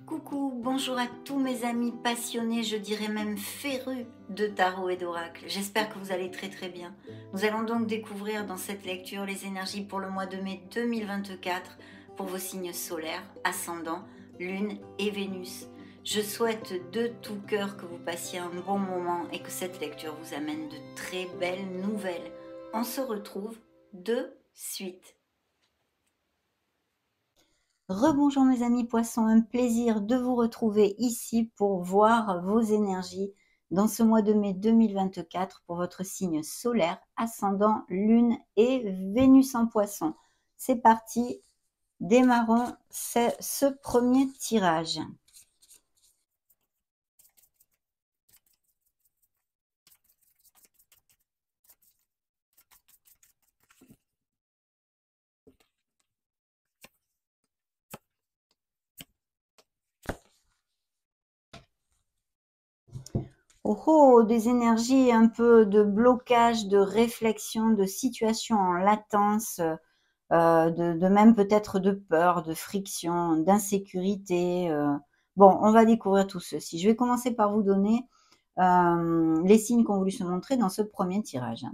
Coucou, bonjour à tous mes amis passionnés, je dirais même férus de tarot et d'oracle. J'espère que vous allez très bien. Nous allons donc découvrir dans cette lecture les énergies pour le mois de mai 2024 pour vos signes solaires, ascendant, lune et Vénus. Je souhaite de tout cœur que vous passiez un bon moment et que cette lecture vous amène de très belles nouvelles. On se retrouve de suite. Rebonjour mes amis poissons, un plaisir de vous retrouver ici pour voir vos énergies dans ce mois de mai 2024 pour votre signe solaire, ascendant, lune et Vénus en poisson. C'est parti, démarrons ce premier tirage. Oh oh, des énergies un peu de blocage, de réflexion, de situation en latence, de même peut-être de peur, de friction, d'insécurité. Bon, on va découvrir tout ceci. Je vais commencer par vous donner les signes qu'ont voulu se montrer dans ce premier tirage.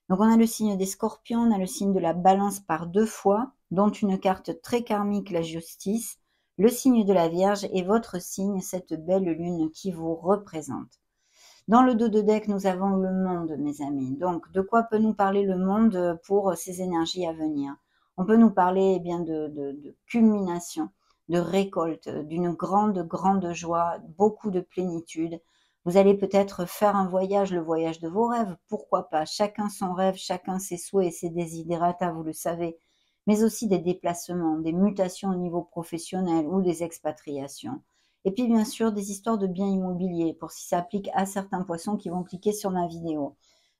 Donc on a le signe des scorpions, on a le signe de la balance par 2 fois, dont une carte très karmique, la justice, le signe de la Vierge et votre signe, cette belle lune qui vous représente. Dans le dos de deck, nous avons le monde, mes amis. Donc, de quoi peut nous parler le monde pour ces énergies à venir? On peut nous parler bien de culmination, de récolte, d'une grande joie, beaucoup de plénitude. Vous allez peut-être faire un voyage, le voyage de vos rêves, pourquoi pas? Chacun son rêve, chacun ses souhaits et ses desiderata, vous le savez. Mais aussi des déplacements, des mutations au niveau professionnel ou des expatriations. Et puis bien sûr des histoires de biens immobiliers pour si ça applique à certains poissons qui vont cliquer sur ma vidéo.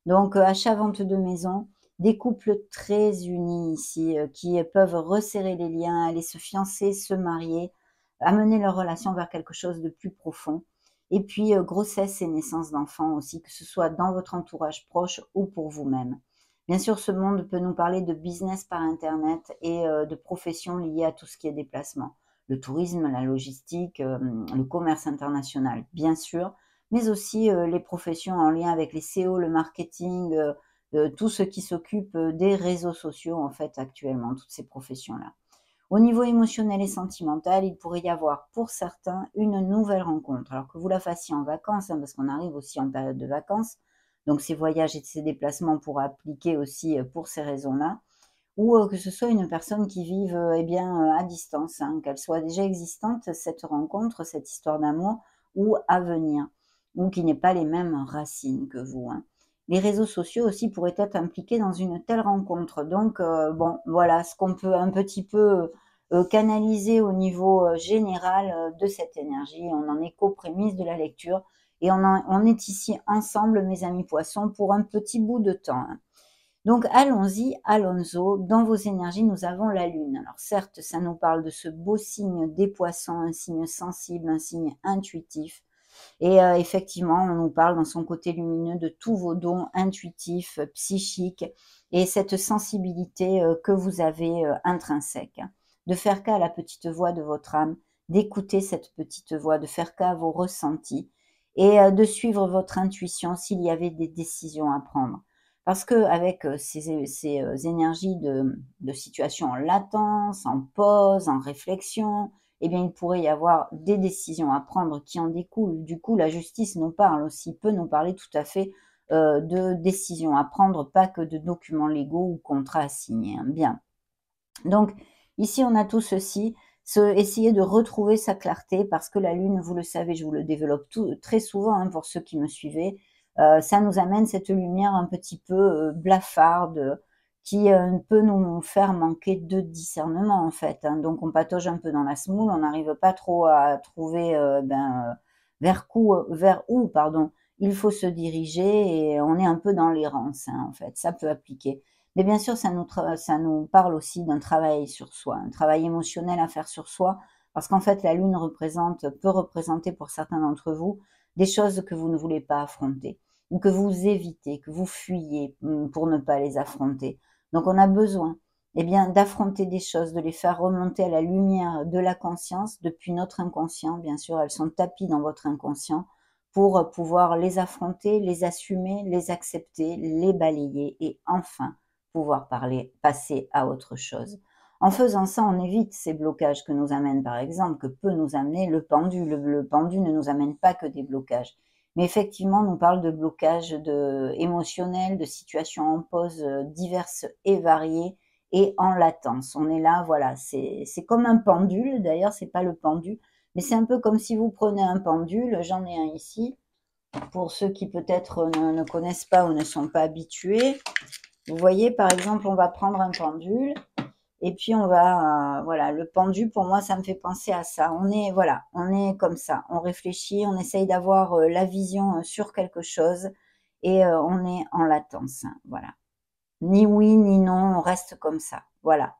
Donc achat-vente de maison, des couples très unis ici qui peuvent resserrer les liens, aller se fiancer, se marier, amener leur relation vers quelque chose de plus profond. Et puis grossesse et naissance d'enfants aussi, que ce soit dans votre entourage proche ou pour vous-même. Bien sûr, ce monde peut nous parler de business par Internet et de professions liées à tout ce qui est déplacement. Le tourisme, la logistique, le commerce international, bien sûr, mais aussi les professions en lien avec les SEO, le marketing, tout ce qui s'occupe des réseaux sociaux, en fait, actuellement, toutes ces professions-là. Au niveau émotionnel et sentimental, il pourrait y avoir pour certains une nouvelle rencontre. Alors que vous la fassiez en vacances, hein, parce qu'on arrive aussi en période de vacances, donc ces voyages et ces déplacements pourraient appliquer aussi pour ces raisons-là, ou que ce soit une personne qui vive eh bien, à distance, hein, qu'elle soit déjà existante, cette rencontre, cette histoire d'amour, ou à venir, ou qui n'ait pas les mêmes racines que vous. Hein. Les réseaux sociaux aussi pourraient être impliqués dans une telle rencontre. Donc, bon, voilà ce qu'on peut un petit peu canaliser au niveau général de cette énergie. On en est qu'aux prémices de la lecture et on est ici ensemble, mes amis poissons, pour un petit bout de temps. Hein. Donc allons-y, Alonso, dans vos énergies, nous avons la lune. Alors certes, ça nous parle de ce beau signe des poissons, un signe sensible, un signe intuitif. Et effectivement, on nous parle dans son côté lumineux de tous vos dons intuitifs, psychiques, et cette sensibilité que vous avez intrinsèque. De faire cas à la petite voix de votre âme, d'écouter cette petite voix, de faire cas à vos ressentis, et de suivre votre intuition s'il y avait des décisions à prendre. Parce qu'avec ces énergies de situation en latence, en pause, en réflexion, eh bien, il pourrait y avoir des décisions à prendre qui en découlent. Du coup, la justice nous parle aussi, peut nous parler tout à fait de décisions à prendre, pas que de documents légaux ou contrats à signer. Hein. Bien. Donc, ici, on a tout ceci. Essayer de retrouver sa clarté parce que la lune, vous le savez, je vous le développe très souvent hein, pour ceux qui me suivaient, ça nous amène cette lumière un petit peu blafarde qui peut nous faire manquer de discernement en fait. Hein. Donc on patauge un peu dans la semoule, on n'arrive pas trop à trouver vers où pardon, il faut se diriger et on est un peu dans l'errance hein, en fait. Ça peut appliquer. Mais bien sûr, ça nous parle aussi d'un travail sur soi, un travail émotionnel à faire sur soi, parce qu'en fait, la lune peut représenter pour certains d'entre vous des choses que vous ne voulez pas affronter, ou que vous évitez, que vous fuyez pour ne pas les affronter. Donc, on a besoin eh bien, d'affronter des choses, de les faire remonter à la lumière de la conscience depuis notre inconscient. Bien sûr, elles sont tapies dans votre inconscient pour pouvoir les affronter, les assumer, les accepter, les balayer et enfin pouvoir passer à autre chose. En faisant ça, on évite ces blocages que nous amène, par exemple, que peut nous amener le pendu. Le pendu ne nous amène pas que des blocages. Mais effectivement, on nous parle de blocages émotionnels, de situations en pause diverses et variées et en latence. On est là, voilà, c'est comme un pendule. D'ailleurs, c'est pas le pendu, mais c'est un peu comme si vous prenez un pendule. J'en ai un ici. Pour ceux qui peut-être ne connaissent pas ou ne sont pas habitués, vous voyez, par exemple, on va prendre un pendule et puis on va, voilà, le pendu, pour moi, ça me fait penser à ça. On est, voilà, on est comme ça. On réfléchit, on essaye d'avoir la vision sur quelque chose et on est en latence. Hein, voilà. Ni oui, ni non, on reste comme ça. Voilà.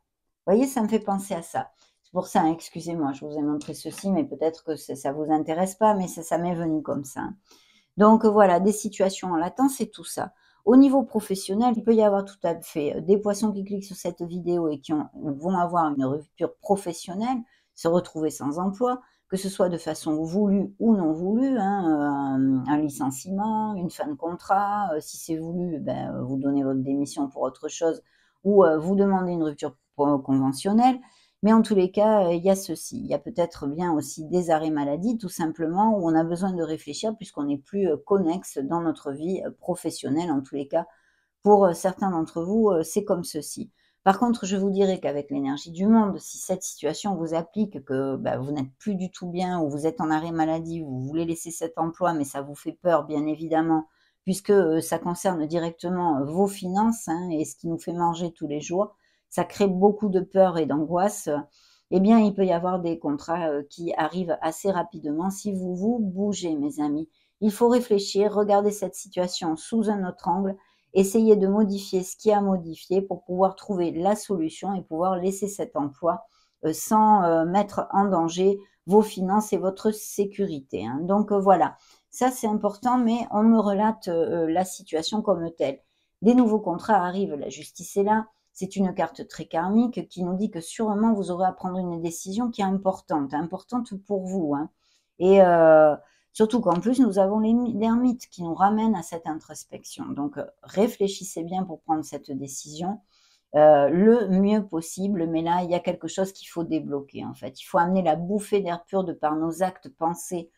Vous voyez, ça me fait penser à ça. C'est pour ça, hein, excusez-moi, je vous ai montré ceci, mais peut-être que ça vous intéresse pas, mais ça m'est venu comme ça. Hein. Donc voilà, des situations en latence, c'est tout ça. Au niveau professionnel, il peut y avoir tout à fait des poissons qui cliquent sur cette vidéo et qui vont avoir une rupture professionnelle, se retrouver sans emploi, que ce soit de façon voulue ou non voulue, hein, un licenciement, une fin de contrat, si c'est voulu, ben, vous donnez votre démission pour autre chose ou vous demandez une rupture conventionnelle. Mais en tous les cas, il y a ceci. Il y a peut-être bien aussi des arrêts maladie, tout simplement, où on a besoin de réfléchir puisqu'on n'est plus connexe dans notre vie professionnelle. En tous les cas, pour certains d'entre vous, c'est comme ceci. Par contre, je vous dirais qu'avec l'énergie du monde, si cette situation vous applique, que bah, vous n'êtes plus du tout bien ou vous êtes en arrêt maladie, vous voulez laisser cet emploi, mais ça vous fait peur, bien évidemment, puisque ça concerne directement vos finances hein, et ce qui nous fait manger tous les jours, ça crée beaucoup de peur et d'angoisse, eh bien, il peut y avoir des contrats qui arrivent assez rapidement si vous vous bougez, mes amis. Il faut réfléchir, regarder cette situation sous un autre angle, essayer de modifier ce qui a modifié pour pouvoir trouver la solution et pouvoir laisser cet emploi sans mettre en danger vos finances et votre sécurité. Hein. Donc voilà, ça c'est important, mais on me relate la situation comme telle. Des nouveaux contrats arrivent, la justice est là, c'est une carte très karmique qui nous dit que sûrement vous aurez à prendre une décision qui est importante, importante pour vous. Hein. Et surtout qu'en plus, nous avons l'ermite qui nous ramène à cette introspection. Donc, réfléchissez bien pour prendre cette décision le mieux possible. Mais là, il y a quelque chose qu'il faut débloquer, en fait. Il faut amener la bouffée d'air pur de par nos actes, pensées,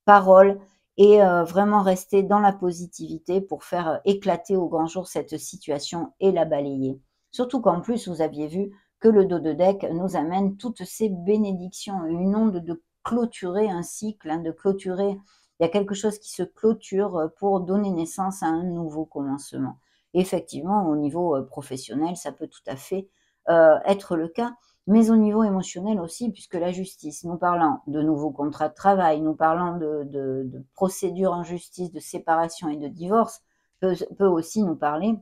paroles et vraiment rester dans la positivité pour faire éclater au grand jour cette situation et la balayer. Surtout qu'en plus, vous aviez vu que le dos de deck nous amène toutes ces bénédictions, une onde de clôturer un cycle, hein, de clôturer. Il y a quelque chose qui se clôture pour donner naissance à un nouveau commencement. Effectivement, au niveau professionnel, ça peut tout à fait être le cas, mais au niveau émotionnel aussi, puisque la justice, nous parlant de nouveaux contrats de travail, nous parlant de procédures en justice, de séparation et de divorce, peut aussi nous parler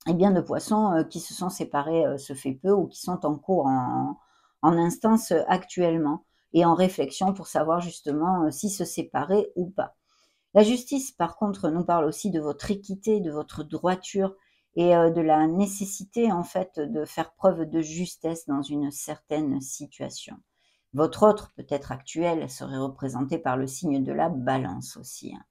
eh bien, de poissons qui se sont séparés ce fait peu ou qui sont en cours en instance actuellement et en réflexion pour savoir justement si se séparer ou pas. La justice, par contre, nous parle aussi de votre équité, de votre droiture et de la nécessité, en fait, de faire preuve de justesse dans une certaine situation. Votre autre, peut-être actuel, serait représenté par le signe de la balance aussi. Hein.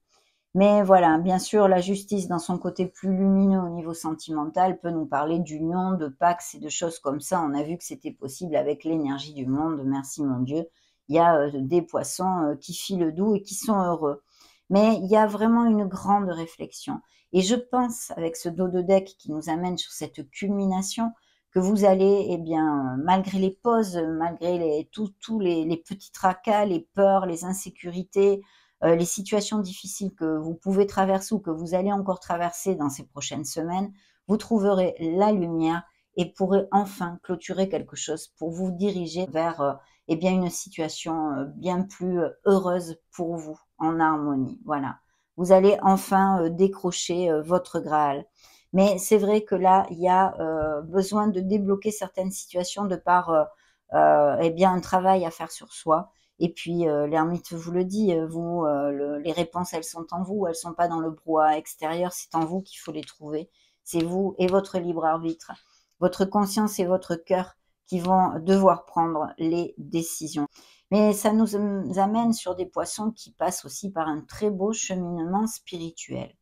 Mais voilà, bien sûr, la justice, dans son côté plus lumineux au niveau sentimental, peut nous parler d'union, de pax et de choses comme ça. On a vu que c'était possible avec l'énergie du monde, merci mon Dieu. Il y a des poissons qui filent doux et qui sont heureux. Mais il y a vraiment une grande réflexion. Et je pense, avec ce dos de deck qui nous amène sur cette culmination, que vous allez, eh bien, malgré les pauses, malgré tous les petits tracas, les peurs, les insécurités, les situations difficiles que vous pouvez traverser ou que vous allez encore traverser dans ces prochaines semaines, vous trouverez la lumière et pourrez enfin clôturer quelque chose pour vous diriger vers eh bien une situation bien plus heureuse pour vous, en harmonie. Voilà. Vous allez enfin décrocher votre Graal. Mais c'est vrai que là, il y a besoin de débloquer certaines situations de par eh bien un travail à faire sur soi. Et puis l'ermite vous le dit, les réponses elles sont en vous, elles sont pas dans le brouhaha extérieur, c'est en vous qu'il faut les trouver. C'est vous et votre libre arbitre. votre conscience et votre cœur qui vont devoir prendre les décisions. Mais ça nous amène sur des poissons qui passent aussi par un très beau cheminement spirituel.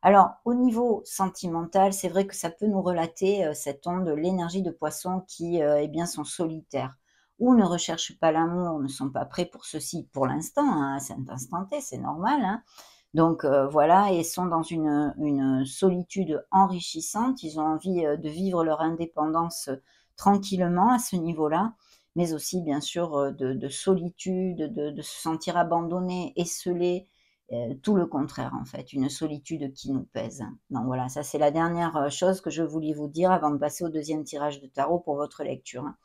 Alors, au niveau sentimental, c'est vrai que ça peut nous relater cette onde, l'énergie de poissons qui eh bien, sont solitaires ou ne recherchent pas l'amour, ne sont pas prêts pour ceci pour l'instant, hein, à cet instant T, c'est normal. Hein. Donc voilà, et sont dans une solitude enrichissante. Ils ont envie de vivre leur indépendance tranquillement à ce niveau-là, mais aussi bien sûr de solitude, de se sentir abandonné, esselé, tout le contraire en fait, une solitude qui nous pèse. Donc voilà, ça c'est la dernière chose que je voulais vous dire avant de passer au deuxième tirage de tarot pour votre lecture, hein,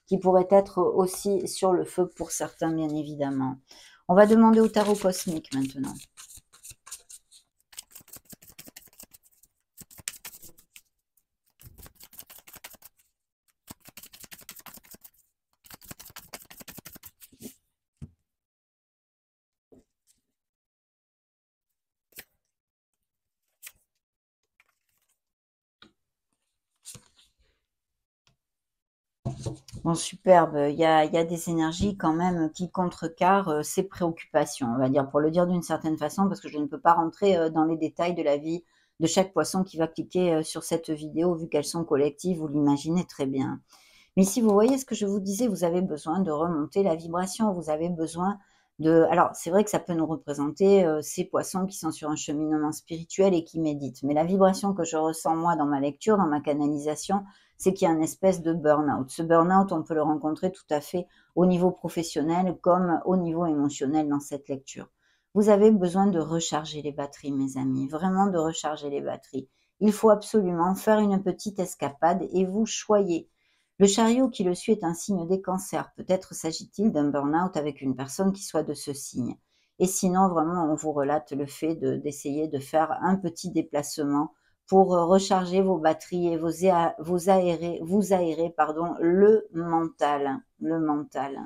qui pourrait être aussi sur le feu pour certains bien évidemment. On va demander au tarot cosmique maintenant. Bon, superbe. Il y a des énergies quand même qui contrecarrent ces préoccupations, on va dire, pour le dire d'une certaine façon, parce que je ne peux pas rentrer dans les détails de la vie de chaque poisson qui va cliquer sur cette vidéo, vu qu'elles sont collectives, vous l'imaginez très bien. Mais si vous voyez ce que je vous disais, vous avez besoin de remonter la vibration, vous avez besoin de... Alors, c'est vrai que ça peut nous représenter ces poissons qui sont sur un cheminement spirituel et qui méditent. Mais la vibration que je ressens, moi, dans ma lecture, dans ma canalisation, c'est qu'il y a une espèce de burn-out. Ce burn-out, on peut le rencontrer tout à fait au niveau professionnel comme au niveau émotionnel dans cette lecture. Vous avez besoin de recharger les batteries, mes amis, vraiment de recharger les batteries. Il faut absolument faire une petite escapade et vous choyez. Le chariot qui le suit est un signe des cancers. Peut-être s'agit-il d'un burn-out avec une personne qui soit de ce signe. Et sinon, vraiment, on vous relate le fait d'essayer de faire un petit déplacement pour recharger vos batteries et vous aérer le mental. Le mental.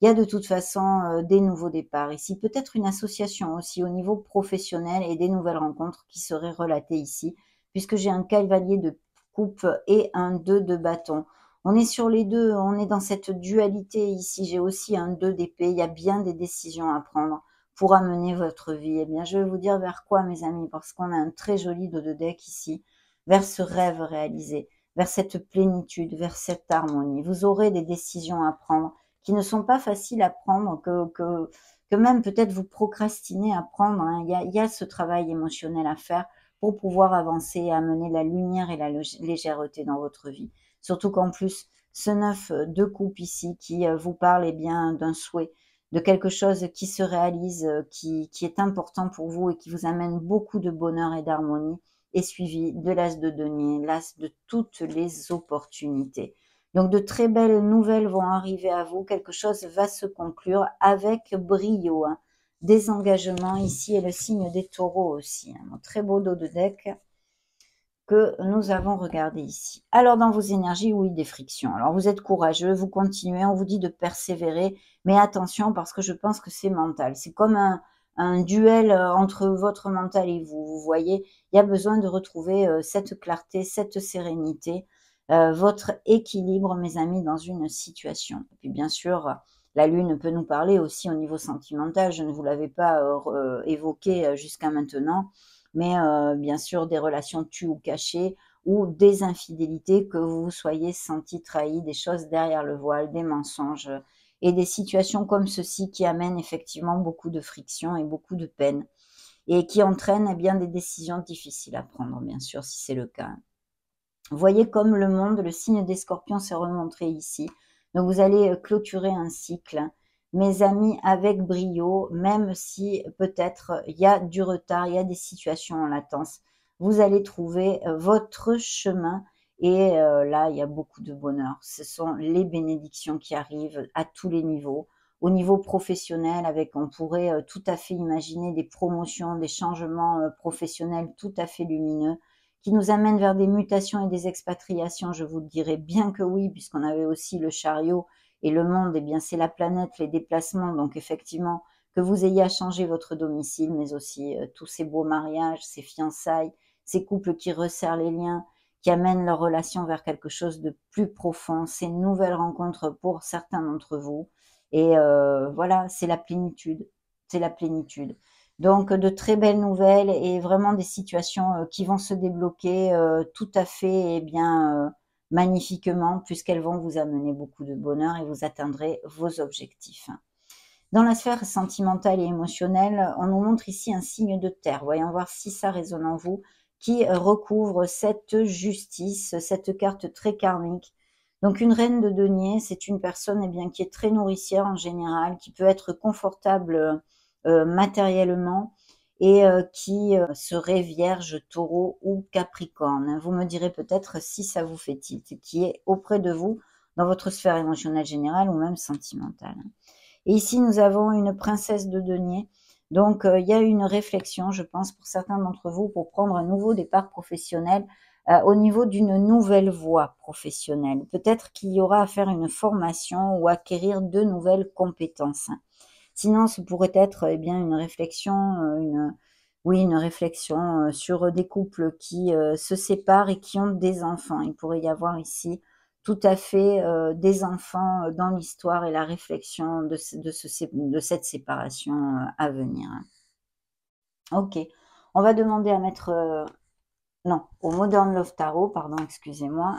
Il y a de toute façon des nouveaux départs ici, peut-être une association aussi au niveau professionnel et des nouvelles rencontres qui seraient relatées ici, puisque j'ai un cavalier de coupe et un 2 de bâton. On est sur les deux, on est dans cette dualité ici. J'ai aussi un 2 d'épée, il y a bien des décisions à prendre pour amener votre vie. Eh bien, je vais vous dire vers quoi, mes amis, parce qu'on a un très joli dos de deck ici, vers ce rêve réalisé, vers cette plénitude, vers cette harmonie. Vous aurez des décisions à prendre qui ne sont pas faciles à prendre, que même peut-être vous procrastinez à prendre. Hein. Il y a ce travail émotionnel à faire pour pouvoir avancer et amener la lumière et la légèreté dans votre vie. Surtout qu'en plus, ce 9 de coupe ici qui vous parle eh bien d'un souhait, de quelque chose qui se réalise, qui est important pour vous et qui vous amène beaucoup de bonheur et d'harmonie, est suivi de l'as de denier, l'as de toutes les opportunités. Donc de très belles nouvelles vont arriver à vous, quelque chose va se conclure avec brio. Hein. Des engagements ici et le signe des taureaux aussi. Un très beau dos de deck que nous avons regardé ici. Alors dans vos énergies, oui, des frictions. Alors vous êtes courageux, vous continuez, on vous dit de persévérer, mais attention parce que je pense que c'est mental. C'est comme un duel entre votre mental et vous. Vous voyez, il y a besoin de retrouver cette clarté, cette sérénité, votre équilibre, mes amis, dans une situation. Et puis bien sûr, la lune peut nous parler aussi au niveau sentimental. Je ne vous l'avais pas évoqué jusqu'à maintenant, mais bien sûr des relations tues ou cachées ou des infidélités, que vous vous soyez senti trahi, des choses derrière le voile, des mensonges et des situations comme ceci qui amènent effectivement beaucoup de friction et beaucoup de peine et qui entraînent eh bien des décisions difficiles à prendre, bien sûr, si c'est le cas. Vous voyez comme le monde, le signe des scorpions s'est remontré ici. Donc vous allez clôturer un cycle, mes amis, avec brio, même si peut-être il y a du retard, il y a des situations en latence. Vous allez trouver votre chemin et là, il y a beaucoup de bonheur. Ce sont les bénédictions qui arrivent à tous les niveaux. Au niveau professionnel, avec, on pourrait tout à fait imaginer des promotions, des changements professionnels tout à fait lumineux, qui nous amène vers des mutations et des expatriations, je vous dirais bien que oui, puisqu'on avait aussi le chariot et le monde, eh bien c'est la planète, les déplacements, donc effectivement, que vous ayez à changer votre domicile, mais aussi tous ces beaux mariages, ces fiançailles, ces couples qui resserrent les liens, qui amènent leur relation vers quelque chose de plus profond. C'est une nouvelle rencontre pour certains d'entre vous et voilà, c'est la plénitude, c'est la plénitude. Donc de très belles nouvelles et vraiment des situations, qui vont se débloquer, tout à fait et bien, magnifiquement puisqu'elles vont vous amener beaucoup de bonheur et vous atteindrez vos objectifs. Dans la sphère sentimentale et émotionnelle, on nous montre ici un signe de terre. Voyons voir si ça résonne en vous, qui recouvre cette justice, cette carte très karmique. Donc une reine de denier, c'est une personne bien, qui est très nourricière en général, qui peut être confortable matériellement et qui serait vierge, taureau ou capricorne. Vous me direz peut-être si ça vous fait tilt, qui est auprès de vous dans votre sphère émotionnelle générale ou même sentimentale. Et ici, nous avons une princesse de denier. Donc, il y a une réflexion, je pense, pour certains d'entre vous, pour prendre un nouveau départ professionnel au niveau d'une nouvelle voie professionnelle. Peut-être qu'il y aura à faire une formation ou acquérir de nouvelles compétences. Sinon, ce pourrait être bien une réflexion, une réflexion sur des couples qui se séparent et qui ont des enfants. Il pourrait y avoir ici tout à fait des enfants dans l'histoire et la réflexion de cette séparation à venir. Ok, on va demander à mettre, non, au Modern Love Tarot, pardon, excusez-moi.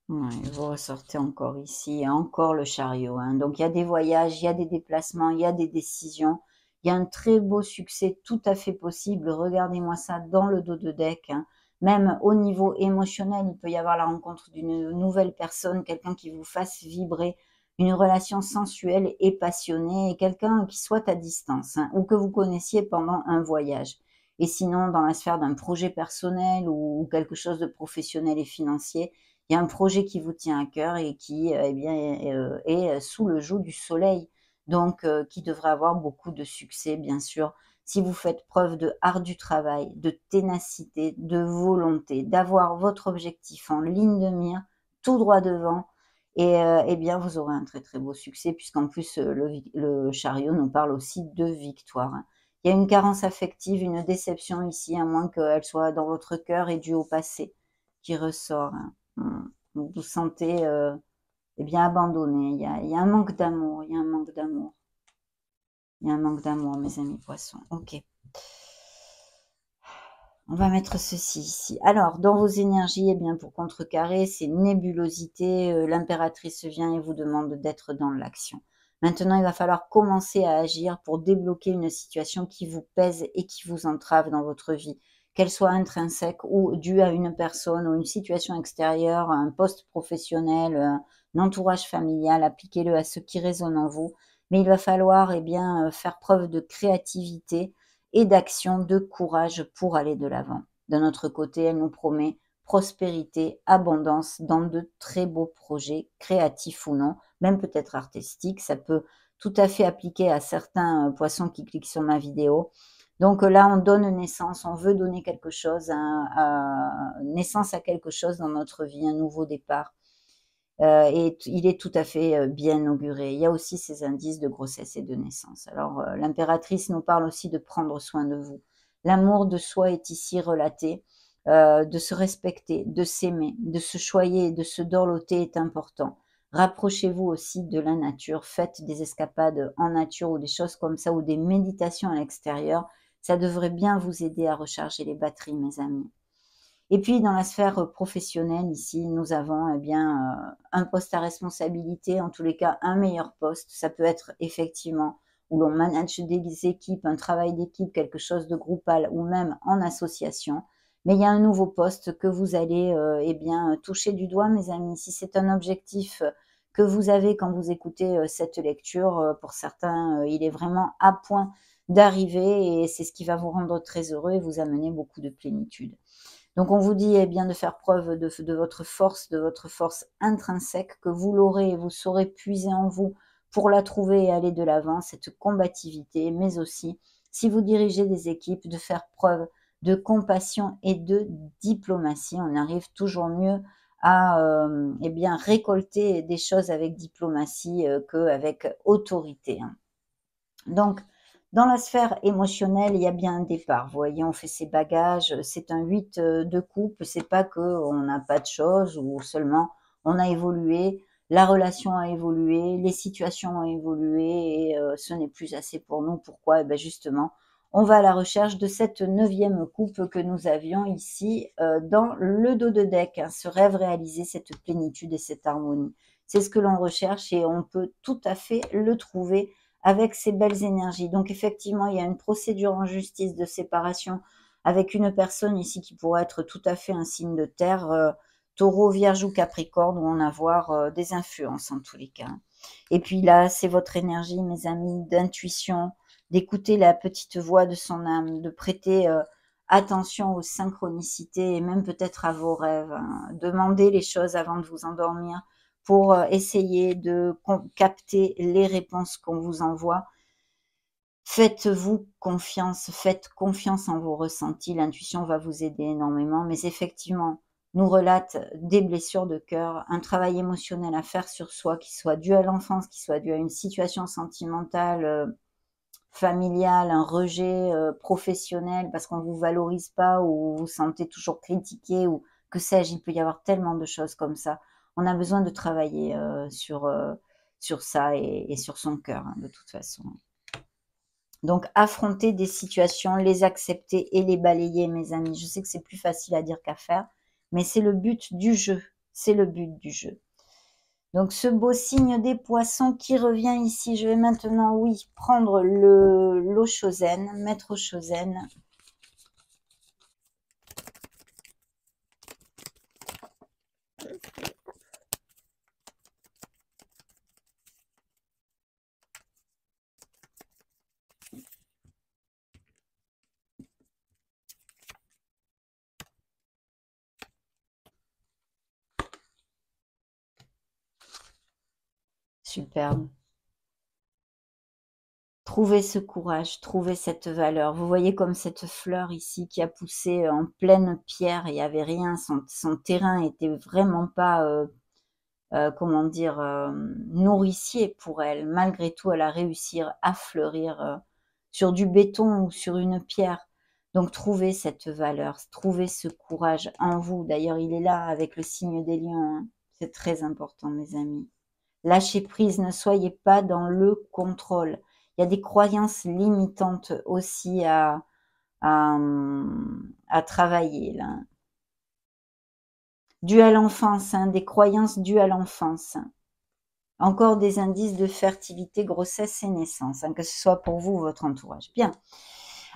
Ouais, vous ressortez encore ici, encore le chariot, hein. Donc il y a des voyages, il y a des déplacements, il y a des décisions. Il y a un très beau succès tout à fait possible. Regardez-moi ça dans le dos de deck, hein. Même au niveau émotionnel, il peut y avoir la rencontre d'une nouvelle personne, quelqu'un qui vous fasse vibrer, une relation sensuelle et passionnée, et quelqu'un qui soit à distance, hein, ou que vous connaissiez pendant un voyage. Et sinon, dans la sphère d'un projet personnel ou quelque chose de professionnel et financier, il y a un projet qui vous tient à cœur et qui est sous le joug du soleil, donc qui devrait avoir beaucoup de succès, bien sûr, si vous faites preuve de ardu travail, de ténacité, de volonté, d'avoir votre objectif en ligne de mire, tout droit devant, et bien vous aurez un très très beau succès, puisqu'en plus le chariot nous parle aussi de victoire. Il y a une carence affective, une déception ici, à moins qu'elle soit dans votre cœur et due au passé, qui ressort. Vous vous sentez bien abandonné. Il y a un manque d'amour. Il y a un manque d'amour. Il y a un manque d'amour, mes amis poissons. Ok. On va mettre ceci ici. Alors, dans vos énergies, bien, pour contrecarrer ces nébulosités, l'impératrice vient et vous demande d'être dans l'action. Maintenant, il va falloir commencer à agir pour débloquer une situation qui vous pèse et qui vous entrave dans votre vie, qu'elle soit intrinsèque ou due à une personne ou une situation extérieure, un poste professionnel, un entourage familial. Appliquez-le à ce qui résonne en vous. Mais il va falloir faire preuve de créativité et d'action, de courage pour aller de l'avant. D'un autre côté, elle nous promet prospérité, abondance dans de très beaux projets, créatifs ou non, même peut-être artistiques. Ça peut tout à fait appliquer à certains poissons qui cliquent sur ma vidéo. Donc là, on donne naissance, on veut donner quelque chose, naissance à quelque chose dans notre vie, un nouveau départ. Et il est tout à fait bien auguré. Il y a aussi ces indices de grossesse et de naissance. Alors, l'impératrice nous parle aussi de prendre soin de vous. L'amour de soi est ici relaté, de se respecter, de s'aimer, de se choyer, de se dorloter est important. Rapprochez-vous aussi de la nature, faites des escapades en nature ou des choses comme ça, ou des méditations à l'extérieur. Ça devrait bien vous aider à recharger les batteries, mes amis. Et puis dans la sphère professionnelle, ici, nous avons un poste à responsabilité, en tous les cas un meilleur poste. Ça peut être effectivement où l'on manage des équipes, un travail d'équipe, quelque chose de groupal ou même en association. Mais il y a un nouveau poste que vous allez toucher du doigt, mes amis. Si c'est un objectif que vous avez quand vous écoutez cette lecture, pour certains, il est vraiment à point d'arriver et c'est ce qui va vous rendre très heureux et vous amener beaucoup de plénitude. Donc on vous dit de faire preuve de votre force intrinsèque, que vous l'aurez et vous saurez puiser en vous pour la trouver et aller de l'avant, cette combativité, mais aussi si vous dirigez des équipes, de faire preuve de compassion et de diplomatie. On arrive toujours mieux à eh bien, récolter des choses avec diplomatie qu'avec autorité. Hein. Donc, dans la sphère émotionnelle, il y a bien un départ. Vous voyez, on fait ses bagages. C'est un 8 de coupe. C'est pas qu'on n'a pas de choses ou seulement on a évolué. La relation a évolué, les situations ont évolué et ce n'est plus assez pour nous. Pourquoi? Eh bien justement, on va à la recherche de cette 9e coupe que nous avions ici dans le dos de deck. Hein, ce rêve réalisé, cette plénitude et cette harmonie. C'est ce que l'on recherche et on peut tout à fait le trouver avec ces belles énergies. Donc effectivement, il y a une procédure en justice de séparation avec une personne ici qui pourrait être tout à fait un signe de terre, Taureau, Vierge ou Capricorne, où on a avoir des influences en tous les cas. Et puis là, c'est votre énergie, mes amis, d'intuition, d'écouter la petite voix de son âme, de prêter attention aux synchronicités et même peut-être à vos rêves. Hein. Demandez les choses avant de vous endormir pour essayer de capter les réponses qu'on vous envoie. Faites-vous confiance, faites confiance en vos ressentis, l'intuition va vous aider énormément, mais effectivement, nous relate des blessures de cœur, un travail émotionnel à faire sur soi, qui soit dû à l'enfance, qui soit dû à une situation sentimentale, familiale, un rejet professionnel, parce qu'on ne vous valorise pas ou vous vous sentez toujours critiqué ou que sais-je, il peut y avoir tellement de choses comme ça. On a besoin de travailler sur ça et sur son cœur, hein, de toute façon. Donc, affronter des situations, les accepter et les balayer, mes amis. Je sais que c'est plus facile à dire qu'à faire, mais c'est le but du jeu. C'est le but du jeu. Donc, ce beau signe des poissons qui revient ici. Je vais maintenant, oui, prendre l'eau Chosen, mettre au Chosen. Superbe. Trouvez ce courage, trouvez cette valeur. Vous voyez comme cette fleur ici qui a poussé en pleine pierre et il n'y avait rien. Son terrain était vraiment pas, comment dire, nourricier pour elle. Malgré tout, elle a réussi à fleurir sur du béton ou sur une pierre. Donc, trouvez cette valeur, trouvez ce courage en vous. D'ailleurs, il est là avec le signe des lions. Hein. C'est très important, mes amis. Lâchez prise, ne soyez pas dans le contrôle. Il y a des croyances limitantes aussi à travailler là. Dû à l'enfance, hein, des croyances dues à l'enfance. Encore des indices de fertilité, grossesse et naissance, hein, que ce soit pour vous ou votre entourage. Bien.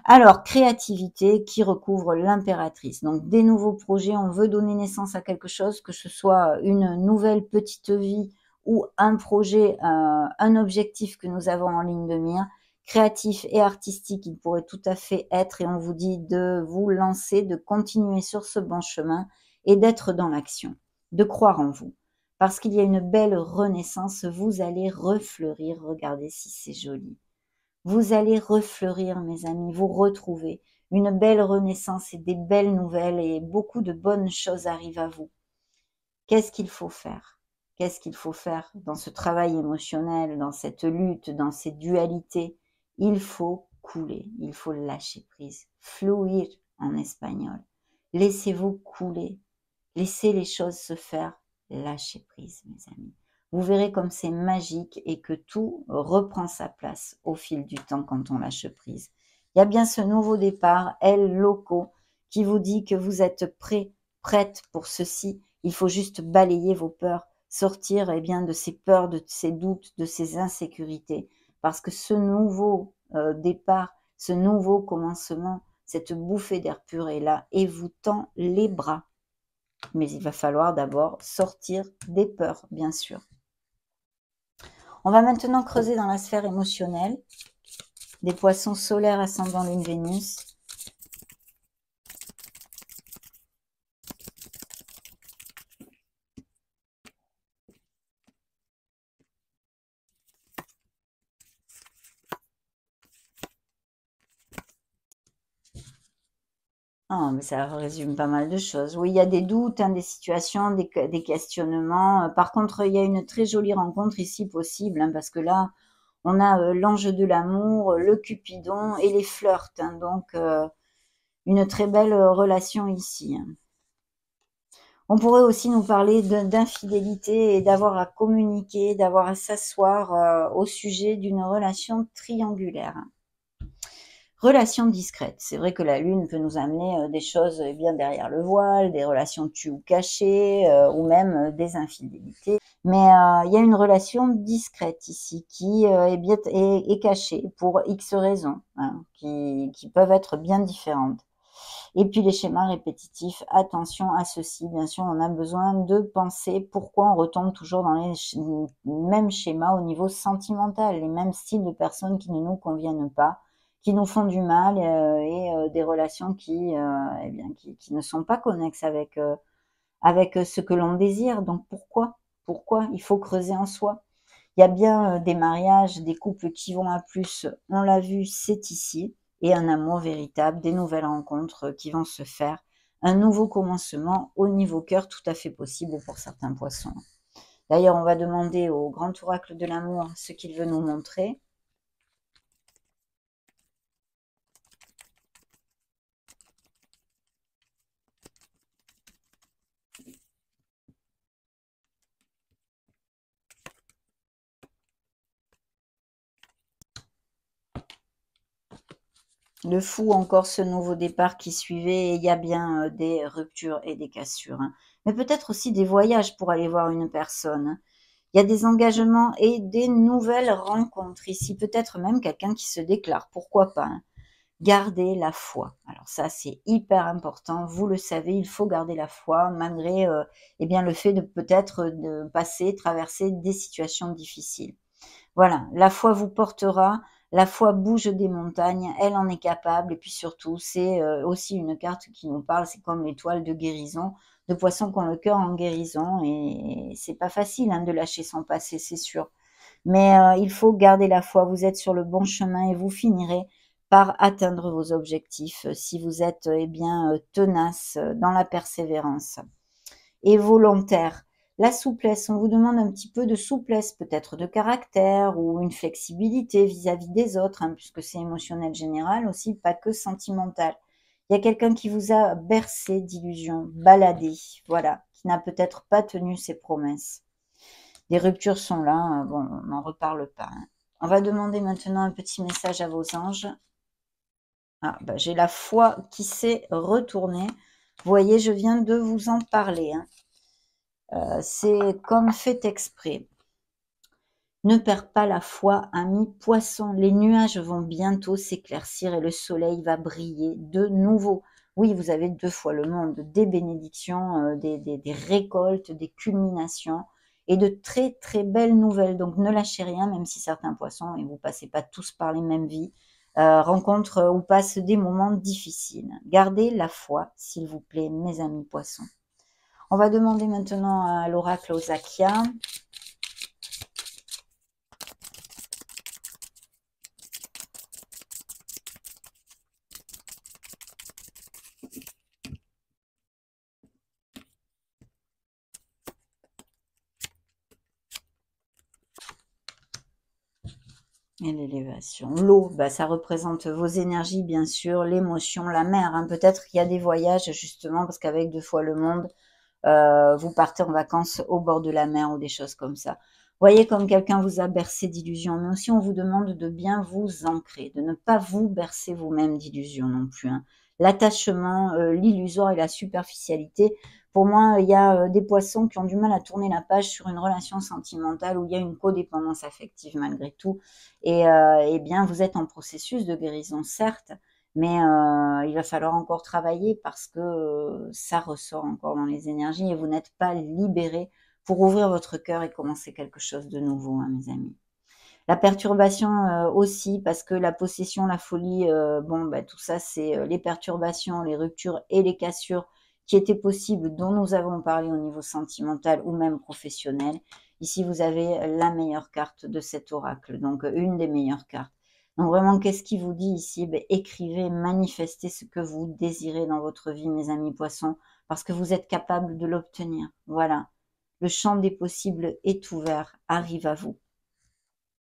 Alors, créativité qui recouvre l'impératrice. Donc, des nouveaux projets, on veut donner naissance à quelque chose, que ce soit une nouvelle petite vie ou un projet, un objectif que nous avons en ligne de mire. Créatif et artistique, il pourrait tout à fait être, et on vous dit de vous lancer, de continuer sur ce bon chemin et d'être dans l'action, de croire en vous. Parce qu'il y a une belle renaissance, vous allez refleurir. Regardez si c'est joli. Vous allez refleurir, mes amis, vous retrouver. Une belle renaissance et des belles nouvelles et beaucoup de bonnes choses arrivent à vous. Qu'est-ce qu'il faut faire? Qu'est-ce qu'il faut faire dans ce travail émotionnel, dans cette lutte, dans ces dualités? Il faut couler, il faut lâcher prise. Fluir en espagnol. Laissez-vous couler. Laissez les choses se faire. Lâchez prise, mes amis. Vous verrez comme c'est magique et que tout reprend sa place au fil du temps quand on lâche prise. Il y a bien ce nouveau départ, El Loco, qui vous dit que vous êtes prêt, prête pour ceci. Il faut juste balayer vos peurs, sortir bien, de ces peurs, de ces doutes, de ces insécurités. Parce que ce nouveau départ, ce nouveau commencement, cette bouffée d'air pur est là et vous tend les bras. Mais il va falloir d'abord sortir des peurs, bien sûr. On va maintenant creuser dans la sphère émotionnelle des poissons solaires ascendant lune Vénus. Ah, mais ça résume pas mal de choses. Oui, il y a des doutes, hein, des situations, des questionnements. Par contre, il y a une très jolie rencontre ici possible, hein, parce que là, on a l'ange de l'amour, le Cupidon et les flirts, hein, donc une très belle relation ici, hein. On pourrait aussi nous parler d'infidélité et d'avoir à communiquer, d'avoir à s'asseoir au sujet d'une relation triangulaire. Relation discrète. C'est vrai que la lune peut nous amener des choses bien derrière le voile, des relations tues ou cachées, ou même des infidélités. Mais il y a une relation discrète ici qui est cachée pour X raisons, hein, qui peuvent être bien différentes. Et puis les schémas répétitifs, attention à ceci, bien sûr, on a besoin de penser pourquoi on retombe toujours dans les mêmes schémas au niveau sentimental, les mêmes styles de personnes qui ne nous conviennent pas, qui nous font du mal et des relations qui ne sont pas connexes avec ce que l'on désire. Donc pourquoi il faut creuser en soi. Il y a bien des mariages, des couples qui vont à plus, on l'a vu, c'est ici, et un amour véritable, des nouvelles rencontres qui vont se faire, un nouveau commencement au niveau cœur, tout à fait possible pour certains poissons. D'ailleurs, on va demander au grand oracle de l'amour ce qu'il veut nous montrer. Le fou, encore ce nouveau départ qui suivait, et il y a bien des ruptures et des cassures, hein. Mais peut-être aussi des voyages pour aller voir une personne, hein. Il y a des engagements et des nouvelles rencontres ici, peut-être même quelqu'un qui se déclare, pourquoi pas, hein. Gardez la foi. Alors ça, c'est hyper important. Vous le savez, il faut garder la foi malgré eh bien, le fait de peut-être de passer, traverser des situations difficiles. Voilà, la foi vous portera, la foi bouge des montagnes, elle en est capable. Et puis surtout, c'est aussi une carte qui nous parle, c'est comme l'étoile de guérison, de poissons qui ont le cœur en guérison. Et c'est pas facile hein, de lâcher son passé, c'est sûr. Mais il faut garder la foi, vous êtes sur le bon chemin et vous finirez par atteindre vos objectifs si vous êtes eh bien tenace dans la persévérance et volontaire. La souplesse, on vous demande un petit peu de souplesse, peut-être de caractère ou une flexibilité vis-à-vis des autres, hein, puisque c'est émotionnel général aussi, pas que sentimental. Il y a quelqu'un qui vous a bercé d'illusions, baladé, voilà, qui n'a peut-être pas tenu ses promesses. Les ruptures sont là, bon, on n'en reparle pas, hein. On va demander maintenant un petit message à vos anges. Ah, bah, j'ai la foi qui s'est retournée. Vous voyez, je viens de vous en parler, hein. C'est comme fait exprès. Ne perds pas la foi, ami poisson. Les nuages vont bientôt s'éclaircir et le soleil va briller de nouveau. Oui, vous avez 2 fois le monde, des bénédictions, des récoltes, des culminations et de très très belles nouvelles. Donc ne lâchez rien, même si certains poissons, et vous passez pas tous par les mêmes vies, rencontrent ou passent des moments difficiles. Gardez la foi, s'il vous plaît, mes amis poissons. On va demander maintenant à l'oracle Osakia. Et l'élévation. L'eau, bah, ça représente vos énergies, bien sûr, l'émotion, la mer, hein. Peut-être qu'il y a des voyages, justement, parce qu'avec 2 fois le monde, vous partez en vacances au bord de la mer ou des choses comme ça. Voyez comme quelqu'un vous a bercé d'illusions, mais aussi on vous demande de bien vous ancrer, de ne pas vous bercer vous-même d'illusions non plus, hein. L'attachement, l'illusoire et la superficialité. Pour moi, il y a des poissons qui ont du mal à tourner la page sur une relation sentimentale où il y a une codépendance affective malgré tout. Et eh bien, vous êtes en processus de guérison, certes, mais il va falloir encore travailler parce que ça ressort encore dans les énergies et vous n'êtes pas libéré pour ouvrir votre cœur et commencer quelque chose de nouveau, hein, mes amis. La perturbation aussi, parce que la possession, la folie, bon, bah, tout ça, c'est les perturbations, les ruptures et les cassures qui étaient possibles, dont nous avons parlé au niveau sentimental ou même professionnel. Ici, vous avez la meilleure carte de cet oracle, donc une des meilleures cartes. Donc vraiment, qu'est-ce qui vous dit ici? Ben, écrivez, manifestez ce que vous désirez dans votre vie, mes amis poissons, parce que vous êtes capable de l'obtenir. Voilà, le champ des possibles est ouvert, arrive à vous.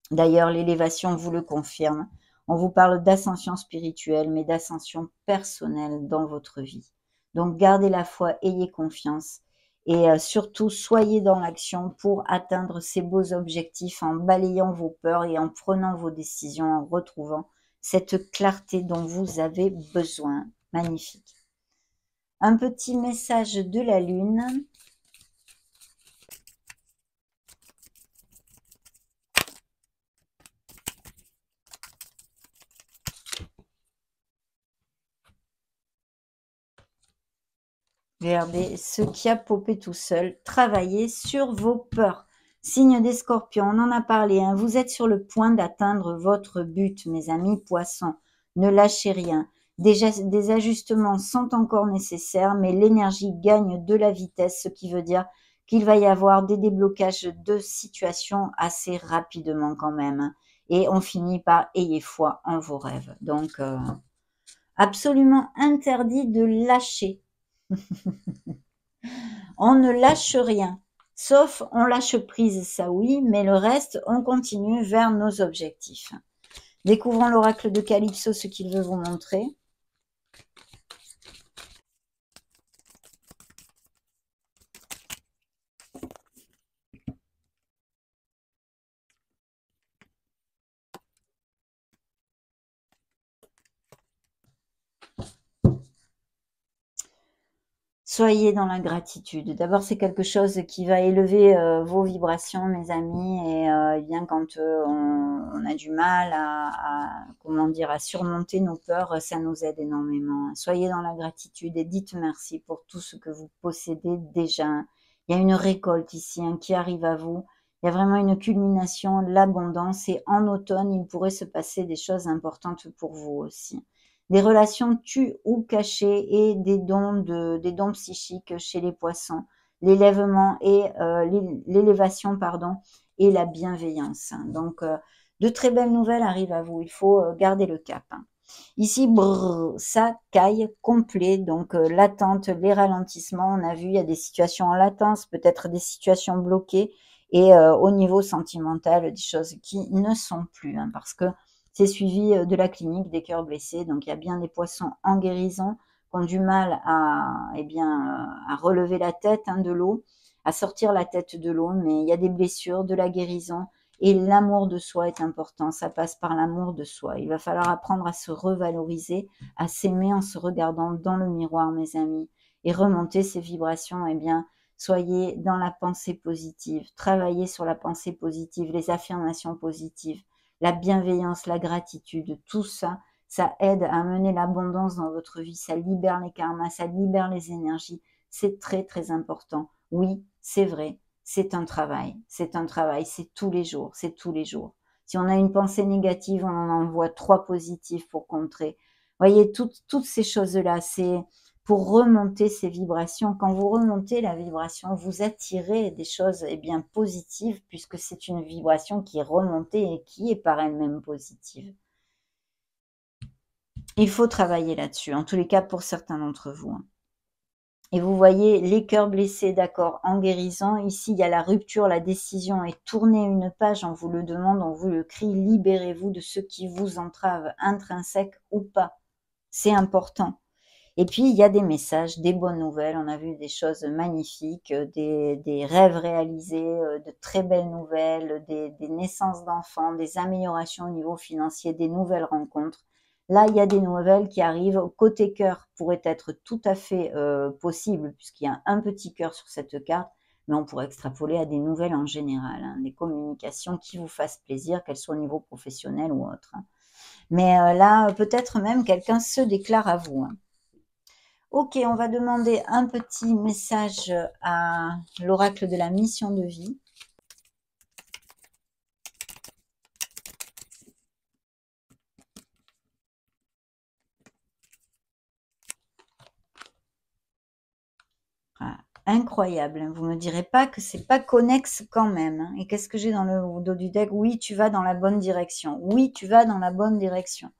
D'ailleurs, l'élévation vous le confirme. On vous parle d'ascension spirituelle, mais d'ascension personnelle dans votre vie. Donc, gardez la foi, ayez confiance et surtout, soyez dans l'action pour atteindre ces beaux objectifs en balayant vos peurs et en prenant vos décisions, en retrouvant cette clarté dont vous avez besoin. Magnifique. Un petit message de la Lune. Regardez ce qui a popé tout seul. Travaillez sur vos peurs. Signe des scorpions, on en a parlé. Hein. Vous êtes sur le point d'atteindre votre but, mes amis poissons. Ne lâchez rien. Déjà, des ajustements sont encore nécessaires, mais l'énergie gagne de la vitesse, ce qui veut dire qu'il va y avoir des déblocages de situations assez rapidement quand même. Et on finit par ayez foi en vos rêves. Donc, absolument interdit de lâcher. On ne lâche rien, sauf on lâche prise, ça oui, mais le reste, on continue vers nos objectifs. Découvrons l'oracle de Calypso, ce qu'il veut vous montrer. Soyez dans la gratitude. D'abord, c'est quelque chose qui va élever vos vibrations, mes amis. Et bien quand on a du mal comment dire, à surmonter nos peurs, ça nous aide énormément. Soyez dans la gratitude et dites merci pour tout ce que vous possédez déjà. Il y a une récolte ici hein, qui arrive à vous. Il y a vraiment une culmination, l'abondance. Et en automne, il pourrait se passer des choses importantes pour vous aussi. Des relations tues ou cachées et des dons psychiques chez les poissons, l'élèvement et l'élévation pardon et la bienveillance. Donc de très belles nouvelles arrivent à vous. Il faut garder le cap. Ici, brrr, ça caille complet. Donc l'attente, les ralentissements. On a vu, il y a des situations en latence, peut-être des situations bloquées et au niveau sentimental, des choses qui ne sont plus hein, parce que c'est suivi de la clinique des cœurs blessés. Donc, il y a bien des poissons en guérison qui ont du mal à relever la tête hein, de l'eau, à sortir la tête de l'eau. Mais il y a des blessures, de la guérison. Et l'amour de soi est important. Ça passe par l'amour de soi. Il va falloir apprendre à se revaloriser, à s'aimer en se regardant dans le miroir, mes amis. Et remonter ces vibrations, eh bien, soyez dans la pensée positive. Travaillez sur la pensée positive, les affirmations positives. La bienveillance, la gratitude, tout ça, ça aide à mener l'abondance dans votre vie, ça libère les karmas, ça libère les énergies, c'est très très important. Oui, c'est vrai, c'est un travail, c'est tous les jours, c'est tous les jours. Si on a une pensée négative, on en envoie 3 positives pour contrer. Voyez, toutes ces choses-là, c'est pour remonter ces vibrations. Quand vous remontez la vibration, vous attirez des choses eh bien, positives puisque c'est une vibration qui est remontée et qui est par elle-même positive. Il faut travailler là-dessus, en tous les cas pour certains d'entre vous. Et vous voyez les cœurs blessés, d'accord, en guérison. Ici, il y a la rupture, la décision et tournez une page, on vous le demande, on vous le crie, libérez-vous de ce qui vous entrave, intrinsèque ou pas. C'est important. Et puis, il y a des messages, des bonnes nouvelles. On a vu des choses magnifiques, des rêves réalisés, de très belles nouvelles, des naissances d'enfants, des améliorations au niveau financier, des nouvelles rencontres. Là, il y a des nouvelles qui arrivent. Côté cœur, pourrait être tout à fait possible, puisqu'il y a un petit cœur sur cette carte, mais on pourrait extrapoler à des nouvelles en général, hein, des communications qui vous fassent plaisir, qu'elles soient au niveau professionnel ou autre. Hein. Mais là, peut-être même quelqu'un se déclare à vous. Hein. Ok, on va demander un petit message à l'oracle de la mission de vie. Voilà. Incroyable, hein. Vous me direz pas que c'est pas connexe quand même, hein. Et qu'est-ce que j'ai dans le dos du deck? Oui, tu vas dans la bonne direction. Oui, tu vas dans la bonne direction.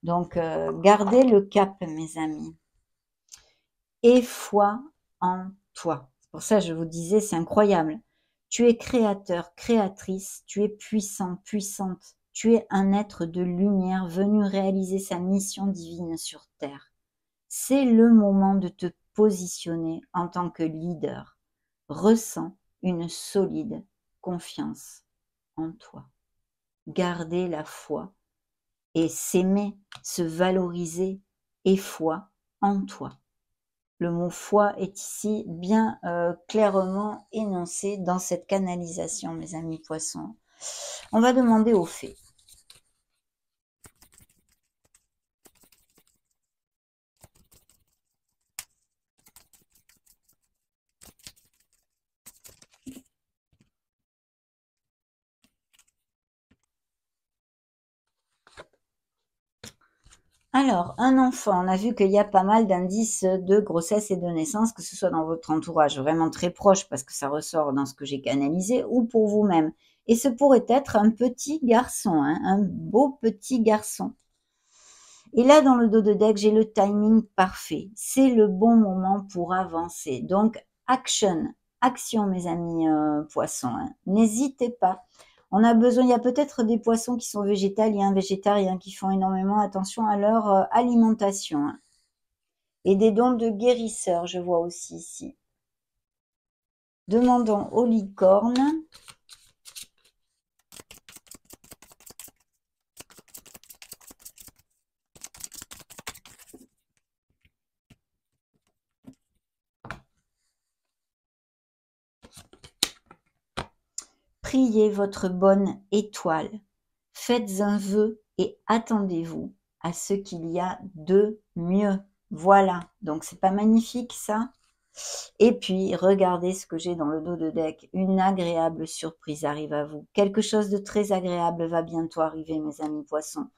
Donc, gardez le cap, mes amis. Et foi en toi. C'est pour ça que je vous disais, c'est incroyable. Tu es créateur, créatrice, tu es puissant, puissante. Tu es un être de lumière venu réaliser sa mission divine sur Terre. C'est le moment de te positionner en tant que leader. Ressens une solide confiance en toi. Gardez la foi et s'aimer, se valoriser et foi en toi. Le mot foi est ici bien clairement énoncé dans cette canalisation, mes amis poissons. On va demander aux fées. Alors, un enfant, on a vu qu'il y a pas mal d'indices de grossesse et de naissance, que ce soit dans votre entourage vraiment très proche, parce que ça ressort dans ce que j'ai canalisé, ou pour vous-même. Et ce pourrait être un petit garçon, hein, un beau petit garçon. Et là, dans le dos de deck, j'ai le timing parfait. C'est le bon moment pour avancer. Donc, action, mes amis poissons, hein. N'hésitez pas. On a besoin, il y a peut-être des poissons qui sont végétaliens, végétariens, qui font énormément attention à leur alimentation, hein. Et des dons de guérisseurs, je vois aussi ici. Demandons aux licornes. Priez votre bonne étoile. Faites un vœu et attendez-vous à ce qu'il y a de mieux. Voilà, donc c'est pas magnifique ça? Et puis, regardez ce que j'ai dans le dos de deck. Une agréable surprise arrive à vous. Quelque chose de très agréable va bientôt arriver, mes amis poissons.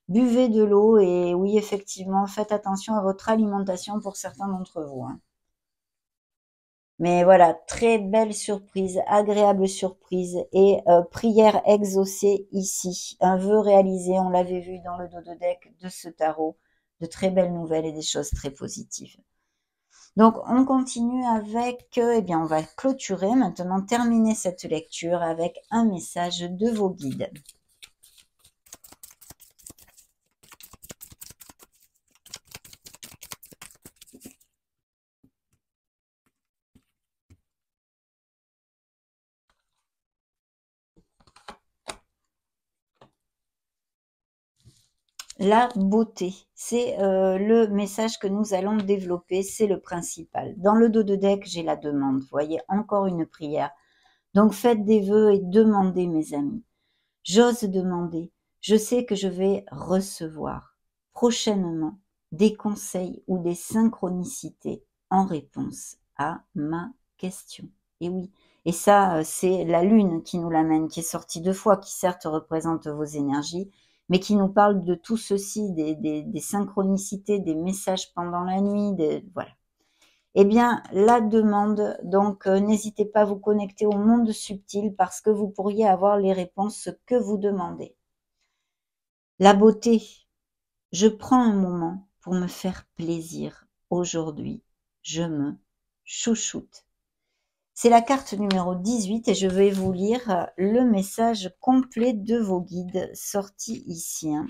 Buvez de l'eau et oui, effectivement, faites attention à votre alimentation pour certains d'entre vous, hein. Mais voilà, très belle surprise, agréable surprise et prière exaucée ici. Un vœu réalisé, on l'avait vu dans le dos de deck de ce tarot. De très belles nouvelles et des choses très positives. Donc, on continue avec, eh bien, on va clôturer maintenant, terminer cette lecture avec un message de vos guides. La beauté, c'est le message que nous allons développer, c'est le principal. Dans le dos de deck, j'ai la demande. Vous voyez, encore une prière. Donc, faites des vœux et demandez, mes amis. J'ose demander. Je sais que je vais recevoir prochainement des conseils ou des synchronicités en réponse à ma question. Et oui, et ça, c'est la lune qui nous l'amène, qui est sortie 2 fois, qui certes représente vos énergies, mais qui nous parle de tout ceci, des synchronicités, des messages pendant la nuit, voilà. Eh bien, la demande, donc n'hésitez pas à vous connecter au monde subtil parce que vous pourriez avoir les réponses que vous demandez. La beauté, je prends un moment pour me faire plaisir. Aujourd'hui, je me chouchoute. C'est la carte numéro 18 et je vais vous lire le message complet de vos guides sortis ici, hein.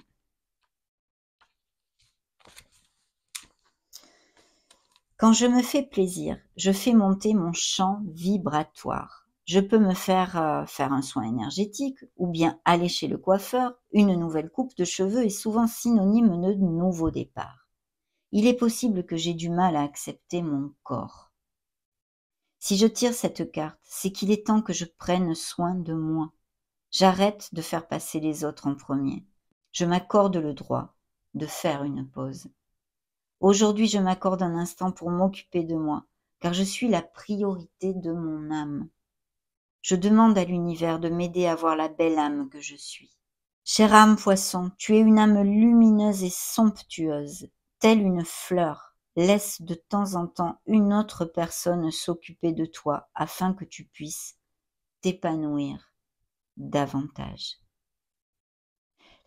Quand je me fais plaisir, je fais monter mon champ vibratoire. Je peux me faire faire un soin énergétique ou bien aller chez le coiffeur. Une nouvelle coupe de cheveux est souvent synonyme de nouveau départ. Il est possible que j'ai du mal à accepter mon corps. Si je tire cette carte, c'est qu'il est temps que je prenne soin de moi. J'arrête de faire passer les autres en premier. Je m'accorde le droit de faire une pause. Aujourd'hui, je m'accorde un instant pour m'occuper de moi, car je suis la priorité de mon âme. Je demande à l'univers de m'aider à voir la belle âme que je suis. Chère âme poisson, tu es une âme lumineuse et somptueuse, telle une fleur, Laisse de temps en temps une autre personne s'occuper de toi afin que tu puisses t'épanouir davantage.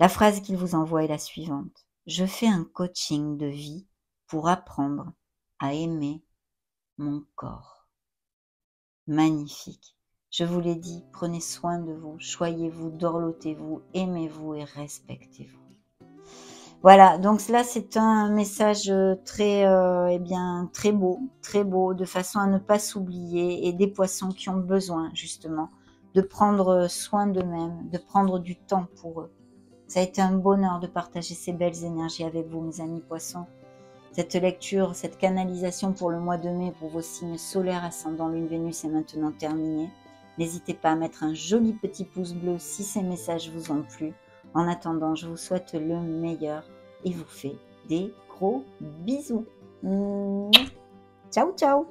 La phrase qu'il vous envoie est la suivante. Je fais un coaching de vie pour apprendre à aimer mon corps. Magnifique. Je vous l'ai dit, prenez soin de vous, choyez-vous, dorlotez-vous, aimez-vous et respectez-vous. Voilà, donc là c'est un message très, très beau, de façon à ne pas s'oublier, et des poissons qui ont besoin justement de prendre soin d'eux-mêmes, de prendre du temps pour eux. Ça a été un bonheur de partager ces belles énergies avec vous, mes amis poissons. Cette lecture, cette canalisation pour le mois de mai pour vos signes solaires, ascendant Lune, Vénus est maintenant terminée. N'hésitez pas à mettre un joli petit pouce bleu si ces messages vous ont plu. En attendant, je vous souhaite le meilleur et vous fais des gros bisous. Ciao, ciao!